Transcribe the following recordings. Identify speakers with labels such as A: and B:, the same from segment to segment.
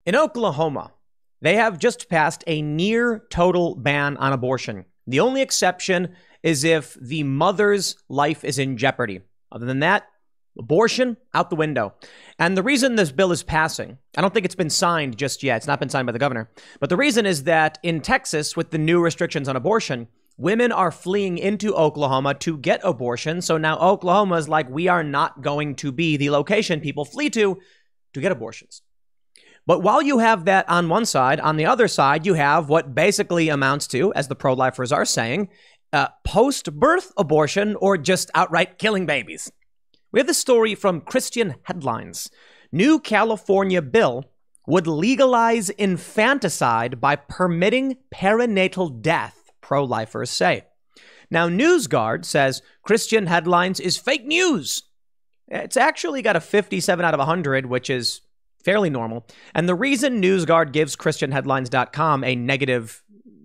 A: In Oklahoma, they have just passed a near total ban on abortion. The only exception is if the mother's life is in jeopardy. Other than that, abortion out the window. And the reason this bill is passing, I don't think it's been signed just yet. It's not been signed by the governor. But the reason is that in Texas, with the new restrictions on abortion, women are fleeing into Oklahoma to get abortion. So now Oklahoma is like, we are not going to be the location people flee to get abortions. But while you have that on one side, on the other side, you have what basically amounts to, as the pro-lifers are saying, post-birth abortion or just outright killing babies. We have the story from Christian Headlines. New California bill would legalize infanticide by permitting perinatal death, pro-lifers say. Now, NewsGuard says Christian Headlines is fake news. It's actually got a 57 out of 100, which is fairly normal. And the reason NewsGuard gives ChristianHeadlines.com a negative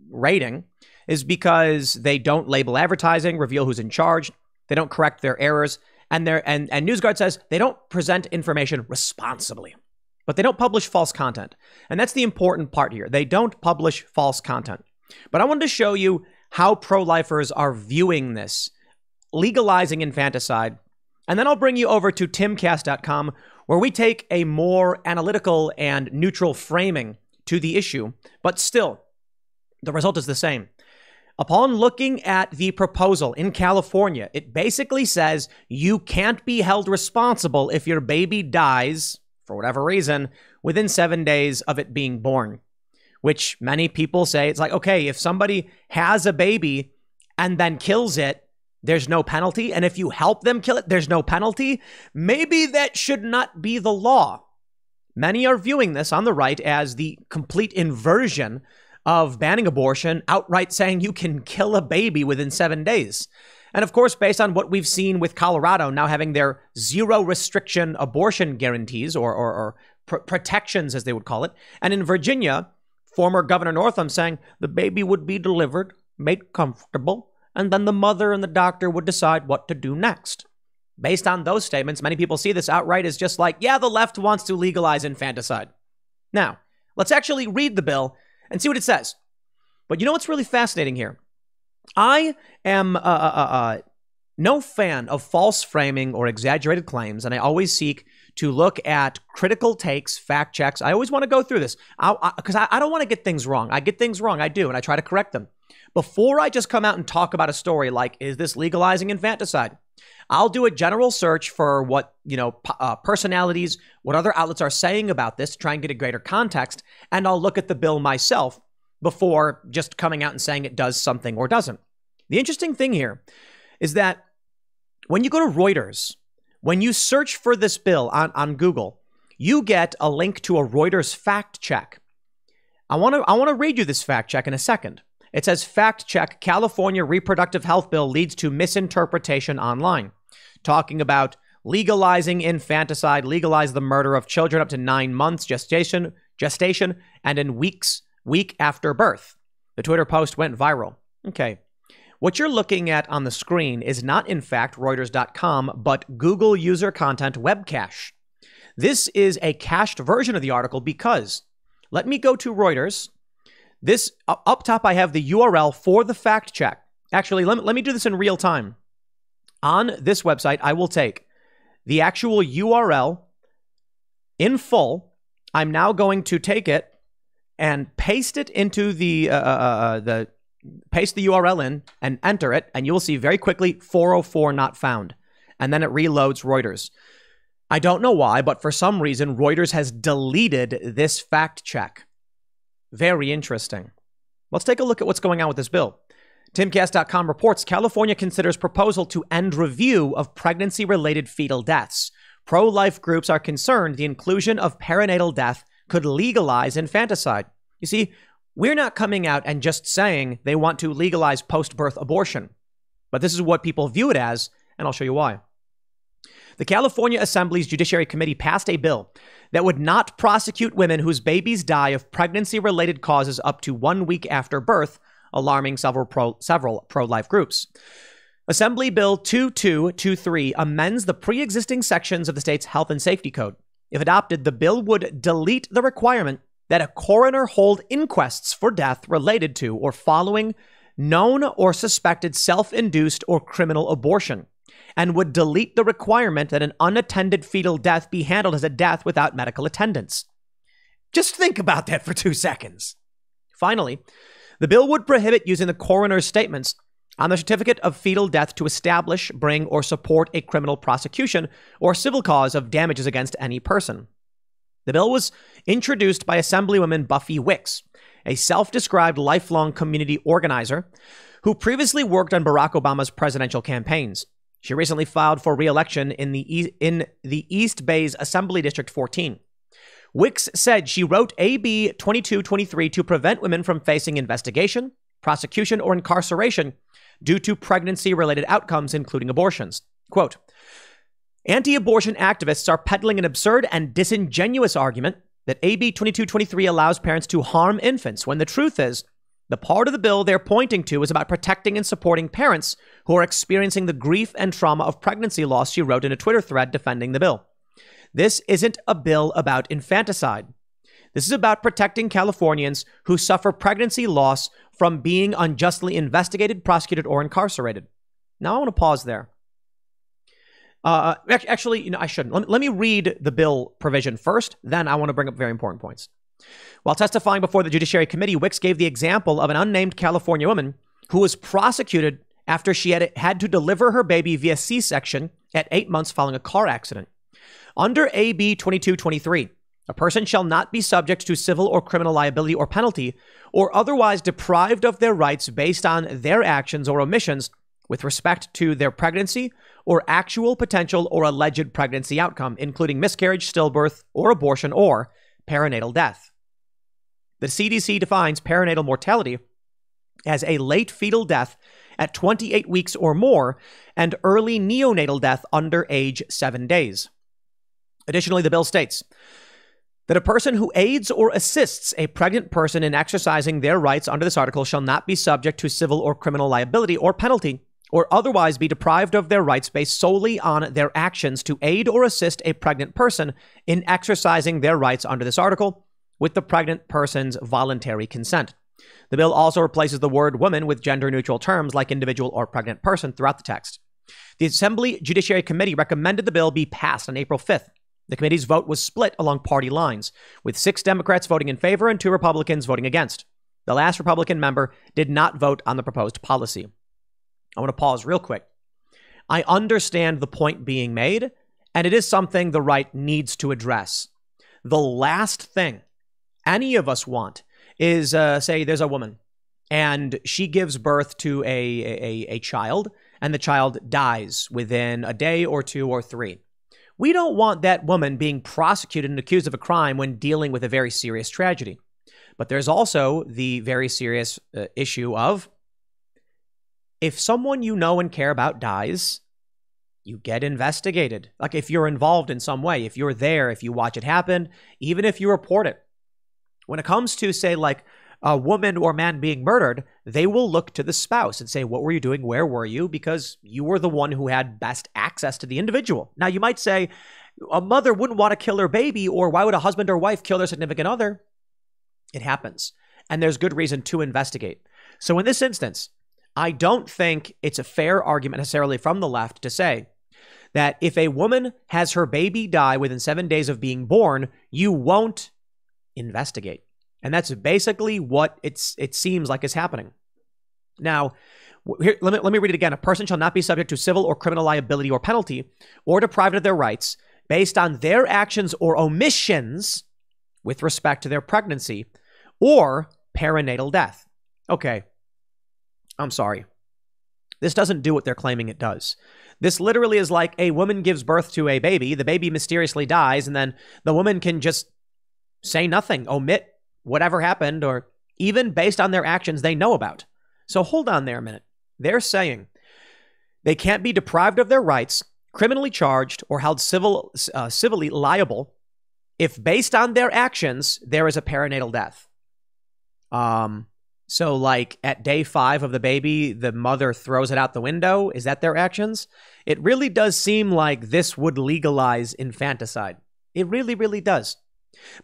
A: rating is because they don't label advertising, reveal who's in charge, they don't correct their errors, and NewsGuard says they don't present information responsibly. But they don't publish false content. And that's the important part here. They don't publish false content. But I wanted to show you how pro-lifers are viewing this, legalizing infanticide. And then I'll bring you over to timcast.com, where we take a more analytical and neutral framing to the issue. But still, the result is the same. Upon looking at the proposal in California, it basically says you can't be held responsible if your baby dies, for whatever reason, within 7 days of it being born. Which many people say, it's like, okay, if somebody has a baby and then kills it, there's no penalty. And if you help them kill it, there's no penalty. Maybe that should not be the law. Many are viewing this on the right as the complete inversion of banning abortion, outright saying you can kill a baby within 7 days. And of course, based on what we've seen with Colorado now having their zero restriction abortion guarantees or protections, as they would call it. And in Virginia, former Governor Northam saying the baby would be delivered, made comfortable, and then the mother and the doctor would decide what to do next. Based on those statements, many people see this outright as just like, yeah, the left wants to legalize infanticide. Now, let's actually read the bill and see what it says. But you know what's really fascinating here? I am no fan of false framing or exaggerated claims, and I always seek to look at critical takes, fact checks. I always want to go through this because I don't want to get things wrong. I get things wrong. I do, and I try to correct them. Before I just come out and talk about a story like, is this legalizing infanticide? I'll do a general search for what, personalities, what other outlets are saying about this to try and get a greater context. And I'll look at the bill myself before just coming out and saying it does something or doesn't. The interesting thing here is that when you go to Reuters, when you search for this bill on Google, you get a link to a Reuters fact check. I want to read you this fact check in a second. It says, fact check, California reproductive health bill leads to misinterpretation online. Talking about legalizing infanticide, legalize the murder of children up to 9 months gestation, and in week after birth. The Twitter post went viral. Okay. What you're looking at on the screen is not, in fact, Reuters.com, but Google user content web cache. This is a cached version of the article because, let me go to Reuters. This, up top, I have the URL for the fact check. Actually, let me do this in real time. On this website, I will take the actual URL in full. I'm now going to take it and paste it into paste the URL in and enter it, and you will see very quickly 404 not found. And then it reloads Reuters. I don't know why, but for some reason, Reuters has deleted this fact check. Very interesting. Let's take a look at what's going on with this bill. Timcast.com reports California considers proposal to end review of pregnancy-related fetal deaths. Pro-life groups are concerned the inclusion of perinatal death could legalize infanticide. You see, we're not coming out and just saying they want to legalize post-birth abortion. But this is what people view it as, and I'll show you why. The California Assembly's Judiciary Committee passed a bill that would not prosecute women whose babies die of pregnancy-related causes up to 1 week after birth, alarming several pro-life groups. Assembly Bill 2223 amends the pre-existing sections of the state's Health and Safety Code. If adopted, the bill would delete the requirement that a coroner hold inquests for death related to or following known or suspected self-induced or criminal abortion, and would delete the requirement that an unattended fetal death be handled as a death without medical attendance. Just think about that for 2 seconds. Finally, the bill would prohibit using the coroner's statements on the certificate of fetal death to establish, bring, or support a criminal prosecution or civil cause of damages against any person. The bill was introduced by Assemblywoman Buffy Wicks, a self-described lifelong community organizer who previously worked on Barack Obama's presidential campaigns. She recently filed for re-election in the East Bay's Assembly District 14. Wicks said she wrote AB 2223 to prevent women from facing investigation, prosecution, or incarceration due to pregnancy-related outcomes, including abortions. Quote, anti-abortion activists are peddling an absurd and disingenuous argument that AB 2223 allows parents to harm infants, when the truth is, the part of the bill they're pointing to is about protecting and supporting parents who are experiencing the grief and trauma of pregnancy loss, she wrote in a Twitter thread defending the bill. This isn't a bill about infanticide. This is about protecting Californians who suffer pregnancy loss from being unjustly investigated, prosecuted, or incarcerated. Now I want to pause there. Actually, I shouldn't. Let me read the bill provision first, then I want to bring up very important points. While testifying before the Judiciary Committee, Wicks gave the example of an unnamed California woman who was prosecuted after she had to deliver her baby via C-section at 8 months following a car accident. Under AB 2223, a person shall not be subject to civil or criminal liability or penalty, or otherwise deprived of their rights based on their actions or omissions with respect to their pregnancy or actual potential or alleged pregnancy outcome, including miscarriage, stillbirth, or abortion, or perinatal death. The CDC defines perinatal mortality as a late fetal death at 28 weeks or more and early neonatal death under age 7 days. Additionally, the bill states that a person who aids or assists a pregnant person in exercising their rights under this article shall not be subject to civil or criminal liability or penalty, or otherwise be deprived of their rights based solely on their actions to aid or assist a pregnant person in exercising their rights under this article with the pregnant person's voluntary consent. The bill also replaces the word woman with gender-neutral terms like individual or pregnant person throughout the text. The Assembly Judiciary Committee recommended the bill be passed on April 5th. The committee's vote was split along party lines, with 6 Democrats voting in favor and 2 Republicans voting against. The last Republican member did not vote on the proposed policy. I want to pause real quick. I understand the point being made, and it is something the right needs to address. The last thing any of us want is, say there's a woman, and she gives birth to a child, and the child dies within a day or 2 or 3. We don't want that woman being prosecuted and accused of a crime when dealing with a very serious tragedy. But there's also the very serious issue of, if someone you know and care about dies, you get investigated. Like if you're involved in some way, if you're there, if you watch it happen, even if you report it. When it comes to, say, like a woman or man being murdered, they will look to the spouse and say, what were you doing? Where were you? Because you were the one who had best access to the individual. Now, you might say a mother wouldn't want to kill her baby, or why would a husband or wife kill their significant other? It happens. And there's good reason to investigate. So in this instance, I don't think it's a fair argument necessarily from the left to say that if a woman has her baby die within 7 days of being born, you won't investigate. And that's basically what it seems like is happening. Now, here, let me read it again. A person shall not be subject to civil or criminal liability or penalty or deprived of their rights based on their actions or omissions with respect to their pregnancy or perinatal death. Okay, I'm sorry. This doesn't do what they're claiming it does. This literally is like a woman gives birth to a baby, the baby mysteriously dies, and then the woman can just say nothing, omit whatever happened, or even based on their actions they know about. So hold on there a minute. They're saying they can't be deprived of their rights, criminally charged, or held civilly liable if based on their actions there is a perinatal death. So like at day 5 of the baby, the mother throws it out the window. Is that their actions? It really does seem like this would legalize infanticide. It really, really does.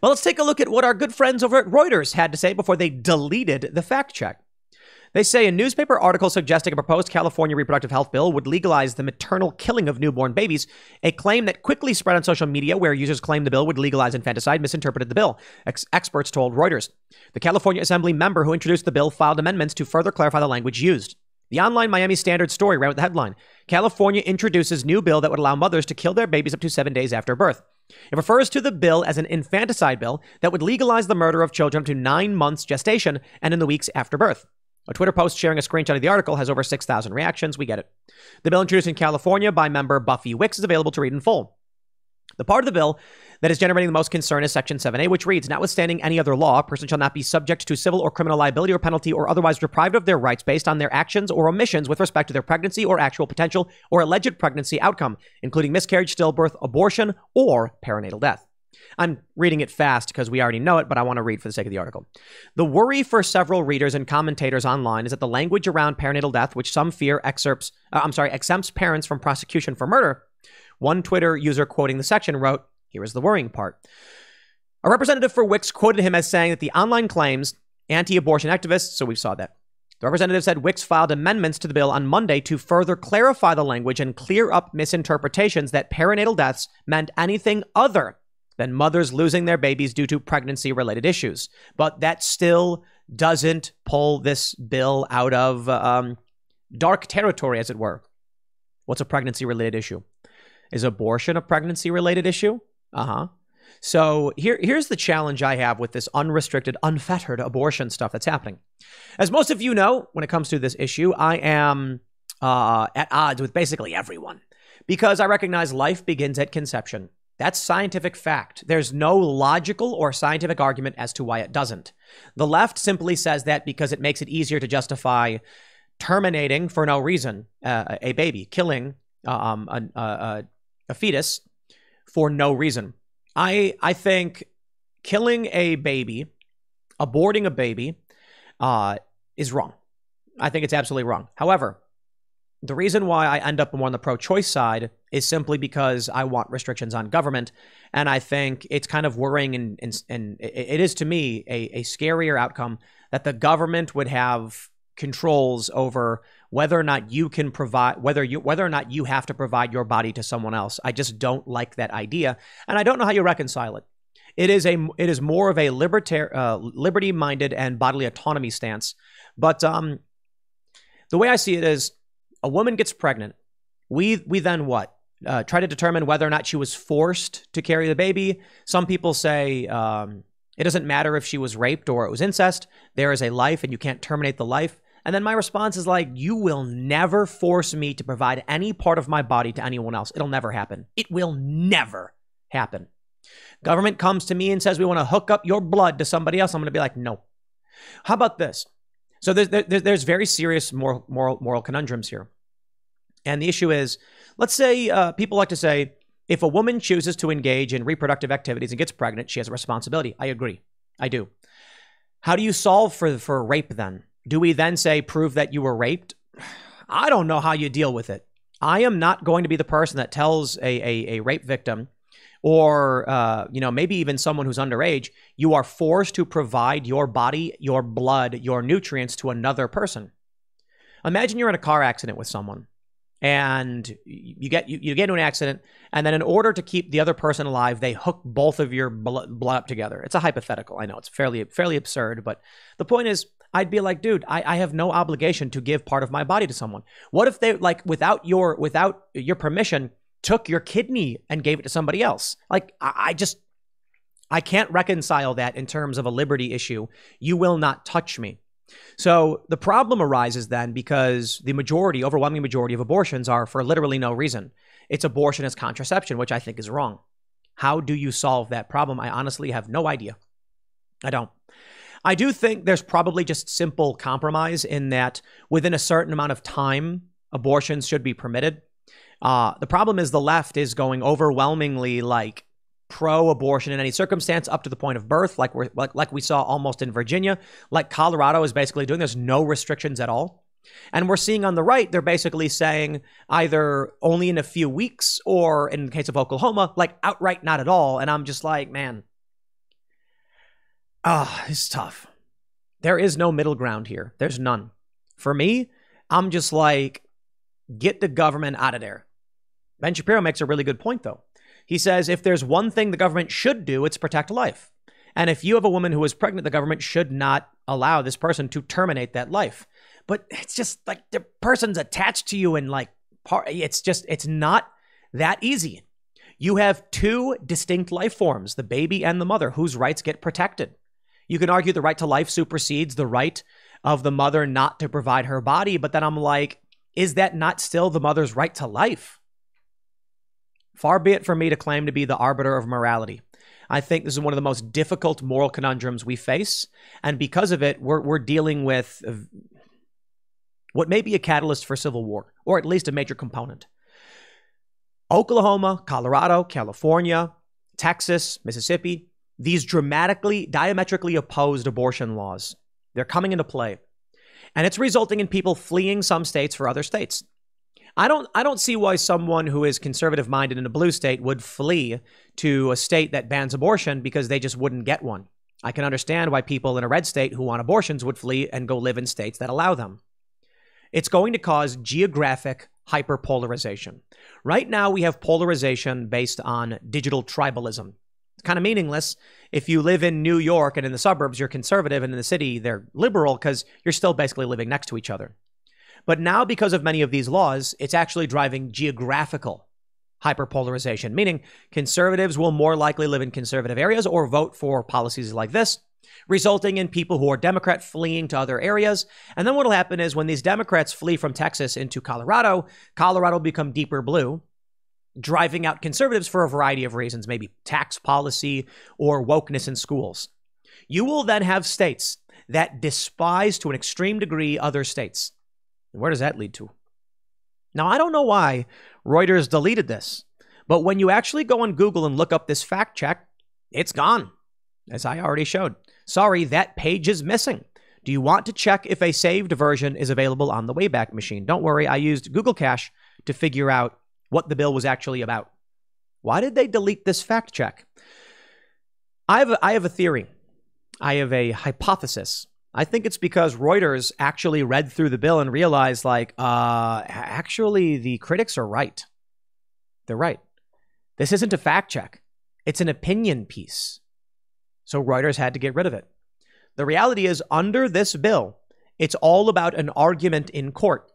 A: But let's take a look at what our good friends over at Reuters had to say before they deleted the fact check. They say a newspaper article suggesting a proposed California reproductive health bill would legalize the maternal killing of newborn babies, a claim that quickly spread on social media where users claimed the bill would legalize infanticide, misinterpreted the bill, experts told Reuters. The California Assembly member who introduced the bill filed amendments to further clarify the language used. The online Miami Standard story ran with the headline, California introduces new bill that would allow mothers to kill their babies up to 7 days after birth. It refers to the bill as an infanticide bill that would legalize the murder of children up to 9 months gestation and in the weeks after birth. A Twitter post sharing a screenshot of the article has over 6,000 reactions. We get it. The bill introduced in California by member Buffy Wicks is available to read in full. The part of the bill that is generating the most concern is Section 7A, which reads, notwithstanding any other law, a person shall not be subject to civil or criminal liability or penalty or otherwise deprived of their rights based on their actions or omissions with respect to their pregnancy or actual potential or alleged pregnancy outcome, including miscarriage, stillbirth, abortion, or perinatal death. I'm reading it fast because we already know it, but I want to read for the sake of the article. The worry for several readers and commentators online is that the language around perinatal death, which some fear exempts parents from prosecution for murder. One Twitter user quoting the section wrote, here is the worrying part. A representative for Wicks quoted him as saying that the online claims, anti-abortion activists, so we saw that. The representative said Wicks filed amendments to the bill on Monday to further clarify the language and clear up misinterpretations that perinatal deaths meant anything other than mothers losing their babies due to pregnancy-related issues. But that still doesn't pull this bill out of dark territory, as it were. What's a pregnancy-related issue? Is abortion a pregnancy-related issue? So here's the challenge I have with this unrestricted, unfettered abortion stuff that's happening. As most of you know, when it comes to this issue, I am at odds with basically everyone because I recognize life begins at conception. That's scientific fact. There's no logical or scientific argument as to why it doesn't. The left simply says that because it makes it easier to justify terminating for no reason a baby, killing a fetus for no reason. I think killing a baby, aborting a baby, is wrong. I think it's absolutely wrong. However, the reason why I end up more on the pro-choice side is simply because I want restrictions on government. And I think it's kind of worrying and it is to me a scarier outcome that the government would have controls over whether or not you can provide, whether or not you have to provide your body to someone else. I just don't like that idea. And I don't know how you reconcile it. It is more of a liberty-minded and bodily autonomy stance. But the way I see it is, a woman gets pregnant. We then what? Try to determine whether or not she was forced to carry the baby. Some people say it doesn't matter if she was raped or it was incest. There is a life and you can't terminate the life. And then my response is like, you will never force me to provide any part of my body to anyone else. It'll never happen. It will never happen. Government comes to me and says, we want to hook up your blood to somebody else. I'm going to be like, no. How about this? So there's very serious moral conundrums here. And the issue is, let's say people like to say, if a woman chooses to engage in reproductive activities and gets pregnant, she has a responsibility. I agree. I do. How do you solve for rape then? Do we then say, prove that you were raped? I don't know how you deal with it. I am not going to be the person that tells a rape victim or, maybe even someone who's underage, you are forced to provide your body, your blood, your nutrients to another person. Imagine you're in a car accident with someone and you get into an accident, and then in order to keep the other person alive, they hook both of your blood up together. It's a hypothetical. I know it's fairly absurd, but the point is, I'd be like, dude, I have no obligation to give part of my body to someone. What if they, like, without your permission, took your kidney and gave it to somebody else? Like, I can't reconcile that in terms of a liberty issue. You will not touch me. So the problem arises then because the overwhelming majority of abortions are for literally no reason. It's abortion as contraception, which I think is wrong. How do you solve that problem? I honestly have no idea. I don't. I do think there's probably just simple compromise in that within a certain amount of time, abortions should be permitted. The problem is the left is going overwhelmingly like pro-abortion in any circumstance up to the point of birth, like we saw almost in Virginia, like Colorado is basically doing. There's no restrictions at all. And we're seeing on the right, they're basically saying either only in a few weeks or in the case of Oklahoma, like outright not at all. And I'm just like, man, It's tough. There is no middle ground here. There's none. For me, I'm just like, get the government out of there. Ben Shapiro makes a really good point, though. He says, if there's one thing the government should do, it's protect life. And if you have a woman who is pregnant, the government should not allow this person to terminate that life. But it's just like the person's attached to you and like, it's not that easy. You have two distinct life forms, the baby and the mother, whose rights get protected. You can argue the right to life supersedes the right of the mother not to provide her body. But then I'm like, is that not still the mother's right to life? Far be it from me to claim to be the arbiter of morality. I think this is one of the most difficult moral conundrums we face. And because of it, we're dealing with what may be a catalyst for civil war, or at least a major component. Oklahoma, Colorado, California, Texas, Mississippi, these diametrically opposed abortion laws. They're coming into play. And it's resulting in people fleeing some states for other states. I don't see why someone who is conservative-minded in a blue state would flee to a state that bans abortion because they just wouldn't get one. I can understand why people in a red state who want abortions would flee and go live in states that allow them. It's going to cause geographic hyperpolarization. Right now, we have polarization based on digital tribalism. It's kind of meaningless. If you live in New York and in the suburbs, you're conservative, and in the city, they're liberal because you're still basically living next to each other. But now, because of many of these laws, it's actually driving geographical hyperpolarization, meaning conservatives will more likely live in conservative areas or vote for policies like this, resulting in people who are Democrat fleeing to other areas. And then what will happen is when these Democrats flee from Texas into Colorado, Colorado will become deeper blue, driving out conservatives for a variety of reasons, maybe tax policy or wokeness in schools. You will then have states that despise to an extreme degree other states. And where does that lead to? Now, I don't know why Reuters deleted this, but when you actually go on Google and look up this fact check, it's gone, as I already showed. Sorry, that page is missing. Do you want to check if a saved version is available on the Wayback Machine? Don't worry, I used Google Cache to figure out what the bill was actually about. Why did they delete this fact check? I have a theory. I have a hypothesis. I think it's because Reuters actually read through the bill and realized, actually, the critics are right. They're right. This isn't a fact check. It's an opinion piece. So Reuters had to get rid of it. The reality is, under this bill, it's all about an argument in court.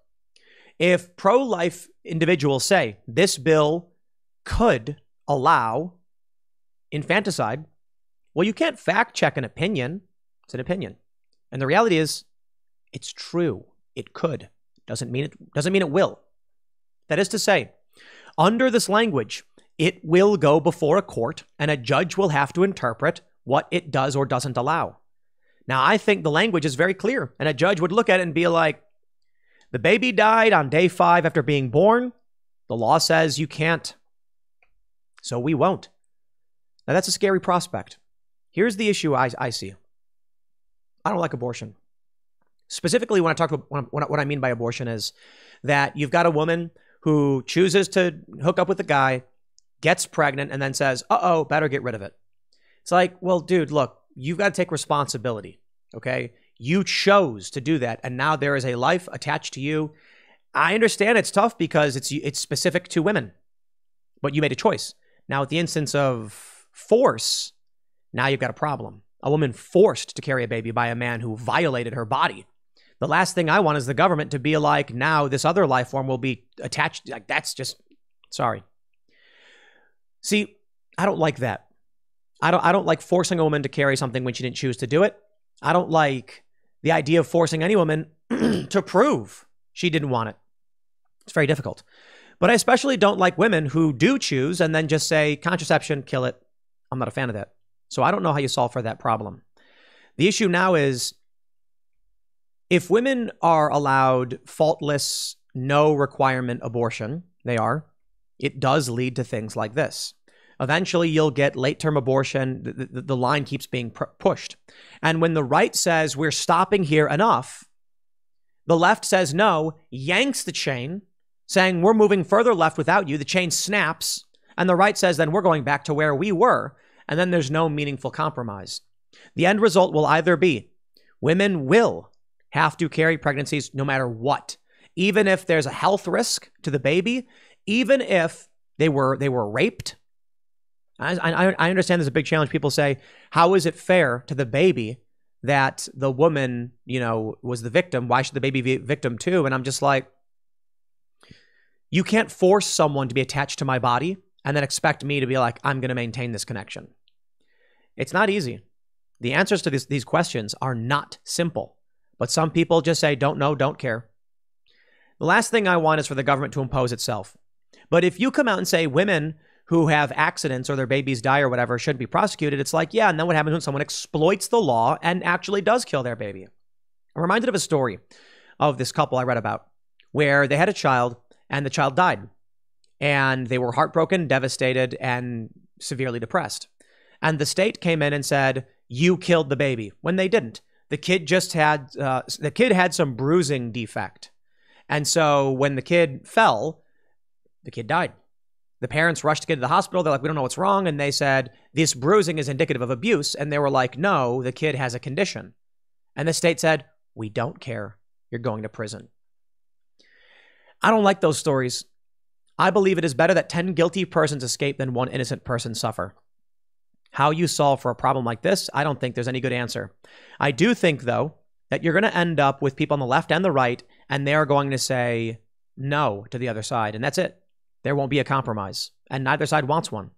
A: If pro-life individuals say this bill could allow infanticide, well, you can't fact check an opinion. It's an opinion. And the reality is, it's true. It could. Doesn't mean it will. That is to say, under this language, it will go before a court and a judge will have to interpret what it does or doesn't allow. Now, I think the language is very clear, and a judge would look at it and be like, the baby died on day 5 after being born. The law says you can't. So we won't. Now, that's a scary prospect. Here's the issue I see. I don't like abortion. Specifically, when I talk about what I mean by abortion is that you've got a woman who chooses to hook up with a guy, gets pregnant, and then says, uh-oh, better get rid of it. It's like, well, dude, look, you've got to take responsibility, okay? You chose to do that, and now there is a life attached to you. I understand it's tough because it's specific to women, but you made a choice. Now, at the instance of force, now you've got a problem. A woman forced to carry a baby by a man who violated her body. The last thing I want is the government to be like, now this other life form will be attached. Like, that's just, sorry. See, I don't like that. I don't like forcing a woman to carry something when she didn't choose to do it. I don't like the idea of forcing any woman to prove she didn't want it. It's very difficult. But I especially don't like women who do choose and then just say, contraception, kill it. I'm not a fan of that. So I don't know how you solve for that problem. The issue now is, if women are allowed faultless, no requirement abortion, it does lead to things like this. Eventually, you'll get late-term abortion. The line keeps being pushed. And when the right says, we're stopping here enough, the left says no, yanks the chain, saying, we're moving further left without you. The chain snaps. And the right says, then we're going back to where we were. And then there's no meaningful compromise. The end result will either be women will have to carry pregnancies no matter what, even if there's a health risk to the baby, even if they were raped. I understand there's a big challenge. People say, how is it fair to the baby that the woman, was the victim? Why should the baby be a victim too? And I'm just like, you can't force someone to be attached to my body and then expect me to be like, I'm going to maintain this connection. It's not easy. The answers to these questions are not simple, but some people just say, don't know, don't care. The last thing I want is for the government to impose itself. But if you come out and say women who have accidents or their babies die or whatever shouldn't be prosecuted, it's like, yeah, and then what happens when someone exploits the law and actually does kill their baby? I'm reminded of a story of this couple I read about where they had a child and the child died. And they were heartbroken, devastated, and severely depressed. And the state came in and said, you killed the baby, when they didn't. The kid just had, some bruising defect. And so when the kid fell, the kid died. The parents rushed to get to the hospital. They're like, we don't know what's wrong. And they said, this bruising is indicative of abuse. And they were like, no, the kid has a condition. And the state said, we don't care. You're going to prison. I don't like those stories. I believe it is better that 10 guilty persons escape than one innocent person suffer. How you solve for a problem like this, I don't think there's any good answer. I do think, though, that you're going to end up with people on the left and the right, and they're going to say no to the other side. And that's it. There won't be a compromise. And neither side wants one.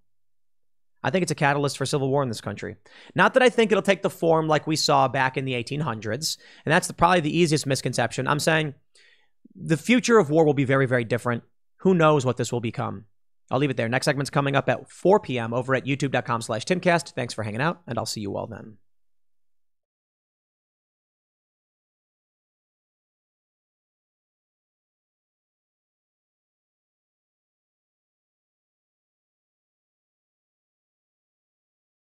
A: I think it's a catalyst for civil war in this country. Not that I think it'll take the form like we saw back in the 1800s. And that's probably the easiest misconception. I'm saying the future of war will be very, very different. Who knows what this will become? I'll leave it there. Next segment's coming up at 4 p.m. over at youtube.com/Timcast. Thanks for hanging out, and I'll see you all then.